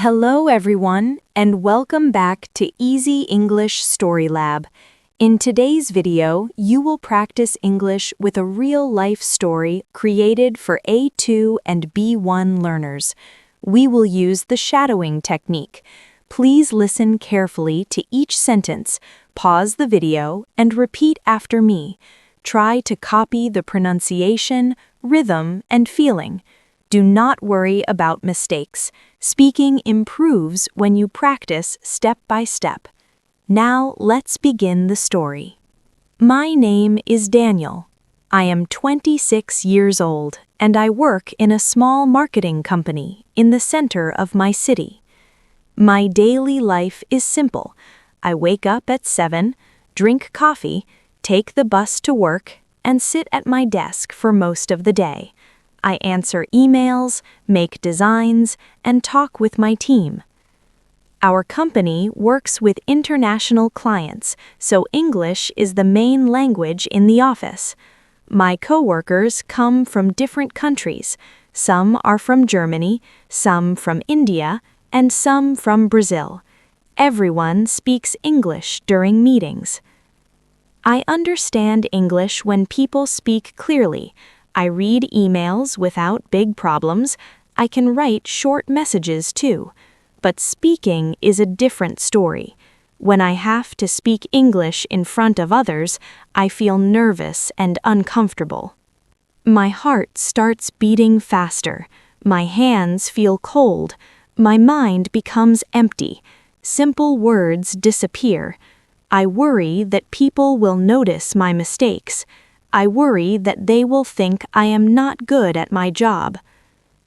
Hello everyone, and welcome back to Easy English StoryLab. In today's video, you will practice English with a real-life story created for A2 and B1 learners. We will use the shadowing technique. Please listen carefully to each sentence, pause the video, and repeat after me. Try to copy the pronunciation, rhythm, and feeling. Do not worry about mistakes. Speaking improves when you practice step by step. Now let's begin the story. My name is Daniel. I am 26 years old and I work in a small marketing company in the center of my city. My daily life is simple. I wake up at 7, drink coffee, take the bus to work, and sit at my desk for most of the day. I answer emails, make designs, and talk with my team. Our company works with international clients, so English is the main language in the office. My coworkers come from different countries. Some are from Germany, some from India, and some from Brazil. Everyone speaks English during meetings. I understand English when people speak clearly. I read emails without big problems. I can write short messages too. But speaking is a different story. When I have to speak English in front of others, I feel nervous and uncomfortable. My heart starts beating faster. My hands feel cold. My mind becomes empty. Simple words disappear. I worry that people will notice my mistakes. I worry that they will think I am not good at my job.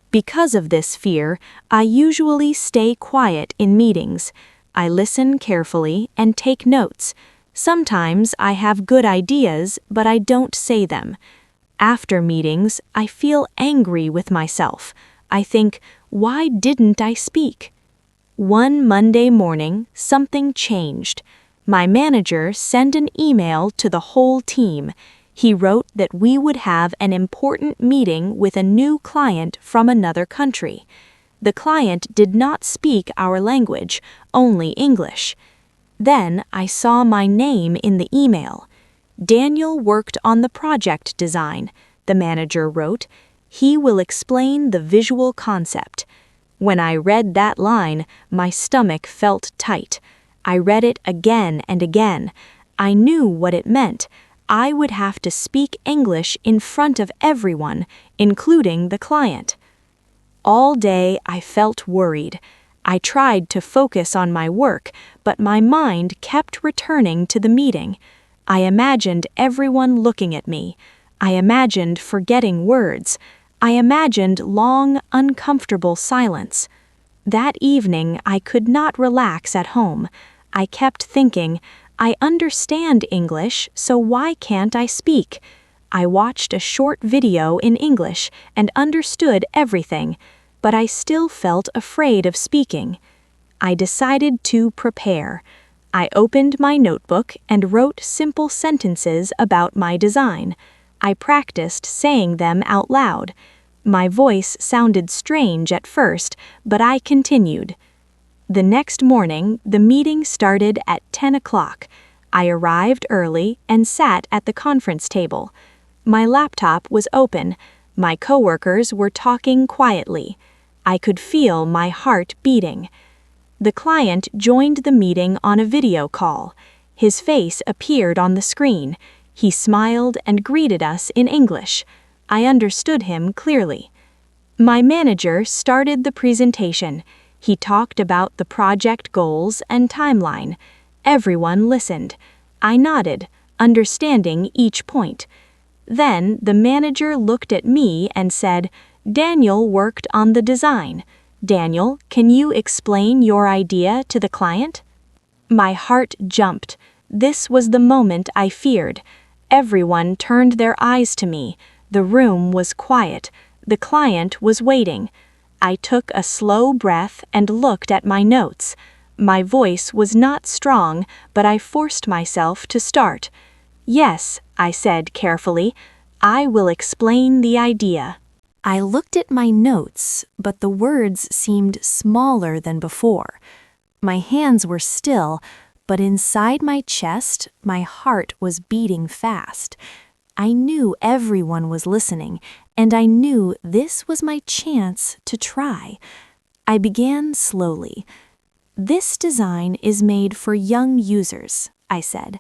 Because of this fear, I usually stay quiet in meetings. I listen carefully and take notes. Sometimes I have good ideas, but I don't say them. After meetings, I feel angry with myself. I think, why didn't I speak? One Monday morning, something changed. My manager sent an email to the whole team. He wrote that we would have an important meeting with a new client from another country. The client did not speak our language, only English. Then I saw my name in the email. Daniel worked on the project design, the manager wrote. He will explain the visual concept. When I read that line, my stomach felt tight. I read it again and again. I knew what it meant. I would have to speak English in front of everyone, including the client. All day I felt worried. I tried to focus on my work, but my mind kept returning to the meeting. I imagined everyone looking at me. I imagined forgetting words. I imagined long, uncomfortable silence. That evening I could not relax at home. I kept thinking, I understand English, so why can't I speak? I watched a short video in English and understood everything, but I still felt afraid of speaking. I decided to prepare. I opened my notebook and wrote simple sentences about my design. I practiced saying them out loud. My voice sounded strange at first, but I continued. The next morning, the meeting started at 10 o'clock. I arrived early and sat at the conference table. My laptop was open. My coworkers were talking quietly. I could feel my heart beating. The client joined the meeting on a video call. His face appeared on the screen. He smiled and greeted us in English. I understood him clearly. My manager started the presentation. He talked about the project goals and timeline. Everyone listened. I nodded, understanding each point. Then the manager looked at me and said, Daniel worked on the design. Daniel, can you explain your idea to the client? My heart jumped. This was the moment I feared. Everyone turned their eyes to me. The room was quiet. The client was waiting. I took a slow breath and looked at my notes. My voice was not strong, but I forced myself to start. Yes, I said carefully, I will explain the idea. I looked at my notes, but the words seemed smaller than before. My hands were still, but inside my chest, my heart was beating fast. I knew everyone was listening, and I knew this was my chance to try. I began slowly. "This design is made for young users," I said.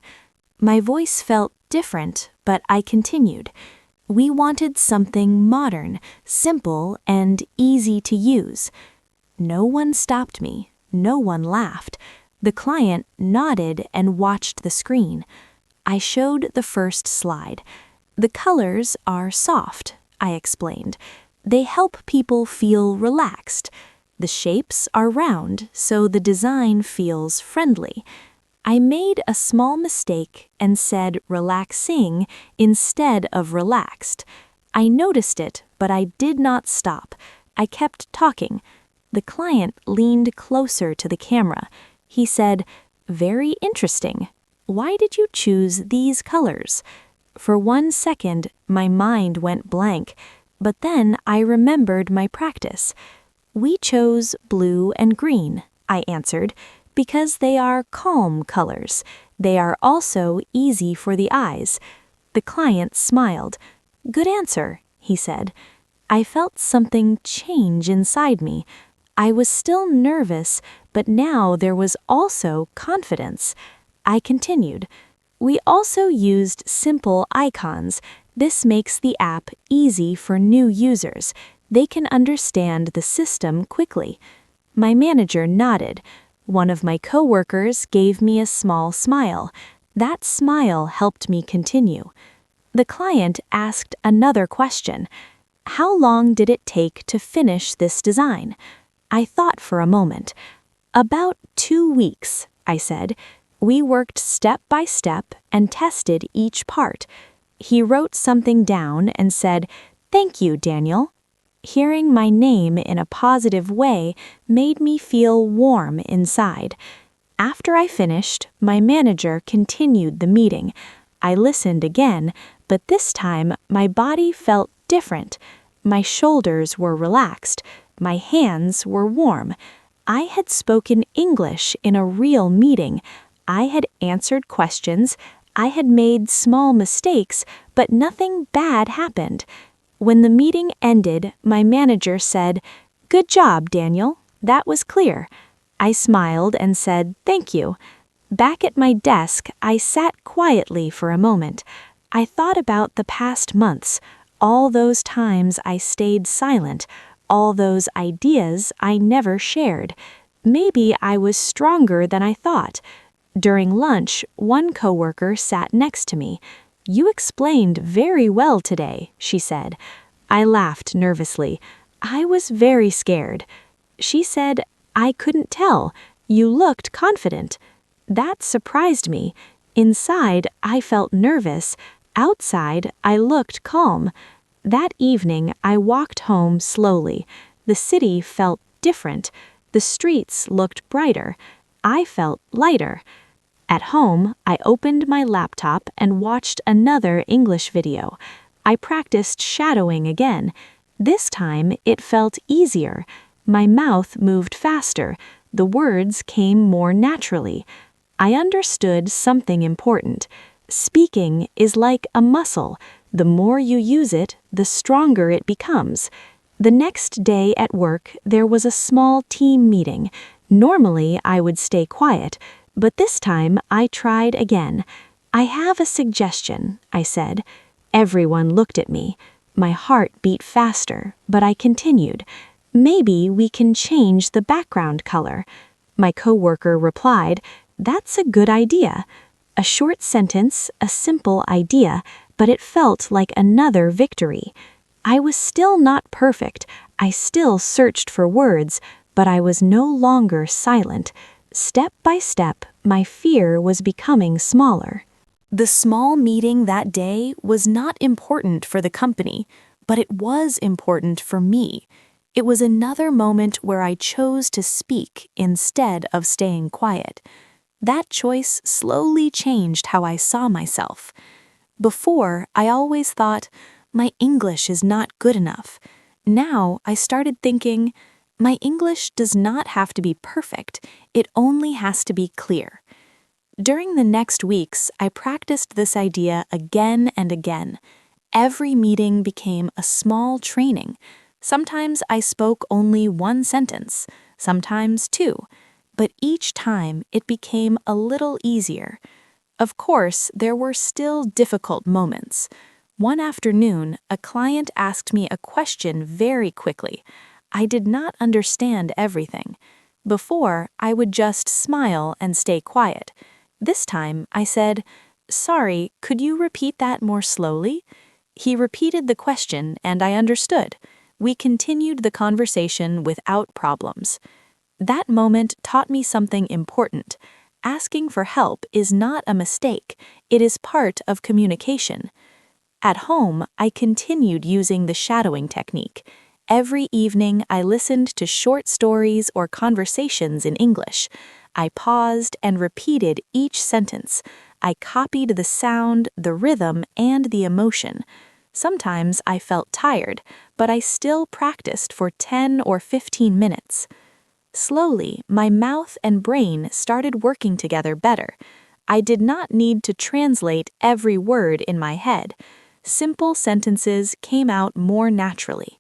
My voice felt different, but I continued. "We wanted something modern, simple, and easy to use." No one stopped me. No one laughed. The client nodded and watched the screen. I showed the first slide. "The colors are soft," I explained. "They help people feel relaxed. The shapes are round, so the design feels friendly." I made a small mistake and said relaxing instead of relaxed. I noticed it, but I did not stop. I kept talking. The client leaned closer to the camera. He said, "Very interesting. Why did you choose these colors?" For 1 second, my mind went blank, but then I remembered my practice. "We chose blue and green," I answered, "because they are calm colors. They are also easy for the eyes." The client smiled. "Good answer," he said. I felt something change inside me. I was still nervous, but now there was also confidence. I continued. "We also used simple icons. This makes the app easy for new users. They can understand the system quickly." My manager nodded. One of my coworkers gave me a small smile. That smile helped me continue. The client asked another question. "How long did it take to finish this design?" I thought for a moment. "About 2 weeks," I said. "We worked step by step and tested each part." He wrote something down and said, "Thank you, Daniel." Hearing my name in a positive way made me feel warm inside. After I finished, my manager continued the meeting. I listened again, but this time my body felt different. My shoulders were relaxed. My hands were warm. I had spoken English in a real meeting. I had answered questions. I had made small mistakes, but nothing bad happened. When the meeting ended, my manager said, "Good job, Daniel. That was clear." I smiled and said, "Thank you." Back at my desk, I sat quietly for a moment. I thought about the past months, all those times I stayed silent, all those ideas I never shared. Maybe I was stronger than I thought. During lunch, one coworker sat next to me. "You explained very well today," she said. I laughed nervously. I was very scared. She said, "I couldn't tell. You looked confident." That surprised me. Inside, I felt nervous. Outside, I looked calm. That evening, I walked home slowly. The city felt different. The streets looked brighter. I felt lighter. At home, I opened my laptop and watched another English video. I practiced shadowing again. This time, it felt easier. My mouth moved faster. The words came more naturally. I understood something important. Speaking is like a muscle. The more you use it, the stronger it becomes. The next day at work, there was a small team meeting. Normally, I would stay quiet, but this time I tried again. "I have a suggestion," I said. Everyone looked at me. My heart beat faster, but I continued. "Maybe we can change the background color." My coworker replied, "That's a good idea." A short sentence, a simple idea, but it felt like another victory. I was still not perfect. I still searched for words, but I was no longer silent. Step by step, my fear was becoming smaller. The small meeting that day was not important for the company, but it was important for me. It was another moment where I chose to speak instead of staying quiet. That choice slowly changed how I saw myself. Before, I always thought, my English is not good enough. Now I started thinking, my English does not have to be perfect, it only has to be clear. During the next weeks, I practiced this idea again and again. Every meeting became a small training. Sometimes I spoke only one sentence, sometimes two, but each time it became a little easier. Of course, there were still difficult moments. One afternoon, a client asked me a question very quickly. I did not understand everything. Before, I would just smile and stay quiet. This time, I said, "Sorry, could you repeat that more slowly?" He repeated the question and I understood. We continued the conversation without problems. That moment taught me something important. Asking for help is not a mistake, it is part of communication. At home, I continued using the shadowing technique. Every evening, I listened to short stories or conversations in English. I paused and repeated each sentence. I copied the sound, the rhythm, and the emotion. Sometimes I felt tired, but I still practiced for 10 or 15 minutes. Slowly, my mouth and brain started working together better. I did not need to translate every word in my head. Simple sentences came out more naturally.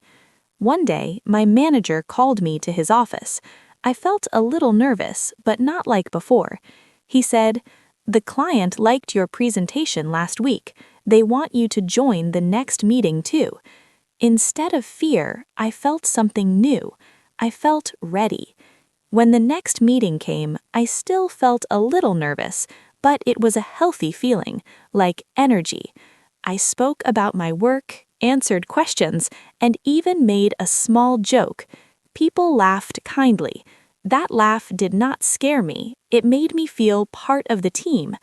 One day, my manager called me to his office. I felt a little nervous, but not like before. He said, "The client liked your presentation last week. They want you to join the next meeting too." Instead of fear, I felt something new. I felt ready. When the next meeting came, I still felt a little nervous, but it was a healthy feeling, like energy. I spoke about my work, answered questions, and even made a small joke. People laughed kindly. That laugh did not scare me, it made me feel part of the team.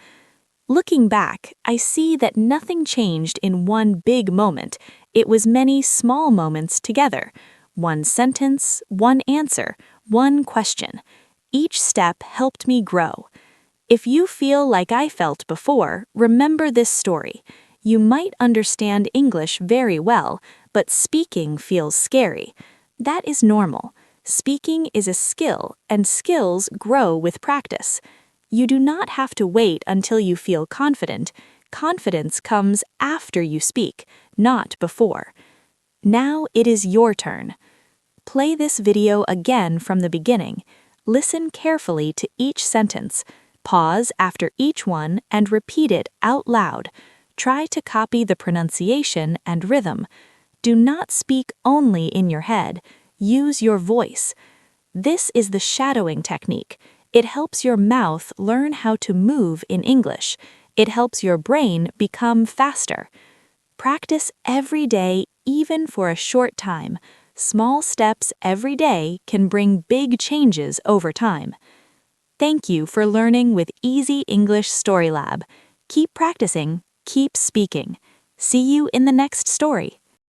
Looking back, I see that nothing changed in one big moment. It was many small moments together. One sentence, one answer, one question. Each step helped me grow. If you feel like I felt before, remember this story. You might understand English very well, but speaking feels scary. That is normal. Speaking is a skill, and skills grow with practice. You do not have to wait until you feel confident. Confidence comes after you speak, not before. Now it is your turn. Play this video again from the beginning. Listen carefully to each sentence. Pause after each one and repeat it out loud. Try to copy the pronunciation and rhythm. Do not speak only in your head. Use your voice. This is the shadowing technique. It helps your mouth learn how to move in English. It helps your brain become faster. Practice every day, even for a short time. Small steps every day can bring big changes over time. Thank you for learning with Easy English StoryLab. Keep practicing, keep speaking. See you in the next story.